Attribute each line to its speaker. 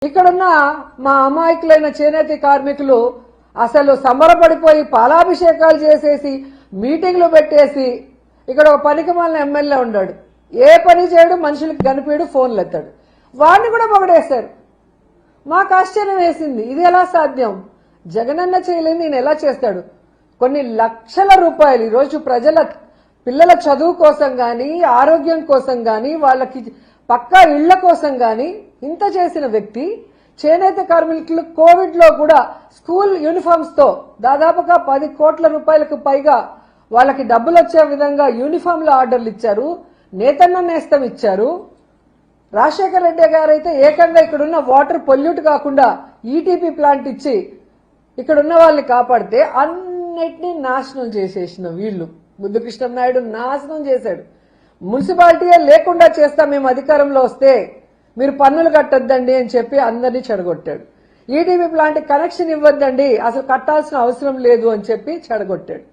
Speaker 1: ఇక్కడున్న మా అమాయకులైన చేనేత కార్మికులు అసలు సంబరపడిపోయి పాలాభిషేకాలు చేసేసి మీటింగ్లు పెట్టేసి ఇక్కడ ఒక పనికిమాలిన ఎమ్మెల్యే ఉన్నాడు. ఏ పని చేయడు, మనుషులకు కనిపించడు, ఫోన్లు ఎత్తాడు. వాడిని కూడా పొగడేశారు. మాకు ఆశ్చర్యం వేసింది, ఇది ఎలా సాధ్యం? జగనన్న చేయలేని నేను ఎలా చేస్తాడు? కొన్ని లక్షల రూపాయలు ఈరోజు ప్రజల పిల్లల చదువు కోసం గాని, ఆరోగ్యం కోసం గాని, వాళ్ళకి పక్కా ఇళ్ల కోసం గాని ఇంత చేసిన వ్యక్తి చేనేత కార్మికులు కోవిడ్ లో కూడా స్కూల్ యూనిఫామ్స్ తో దాదాపుగా 10 కోట్ల రూపాయలకు పైగా వాళ్ళకి డబ్బులు వచ్చే విధంగా యూనిఫామ్ల ఆర్డర్లు ఇచ్చారు. నేతన్న నేస్తం ఇచ్చారు. రాజశేఖర రెడ్డి గారు అయితే ఏకంగా ఇక్కడున్న వాటర్ పొల్యూట్ కాకుండా ఈటీపీ ప్లాంట్ ఇచ్చి ఇక్కడున్న వాళ్ళని కాపాడితే అన్నిటినీ నాశనం చేసేసిన వీళ్ళు. ముద్దుకృష్ణ నాయుడు నాశనం చేశాడు. మున్సిపాలిటీయే లేకుండా చేస్తాం మేము అధికారంలో వస్తే, మీరు పన్నులు కట్టొద్దండి అని చెప్పి అందరినీ చెడగొట్టాడు. ఈటీపీ ప్లాంట్ కనెక్షన్ ఇవ్వద్దండి, అసలు కట్టాల్సిన అవసరం లేదు అని చెప్పి చెడగొట్టాడు.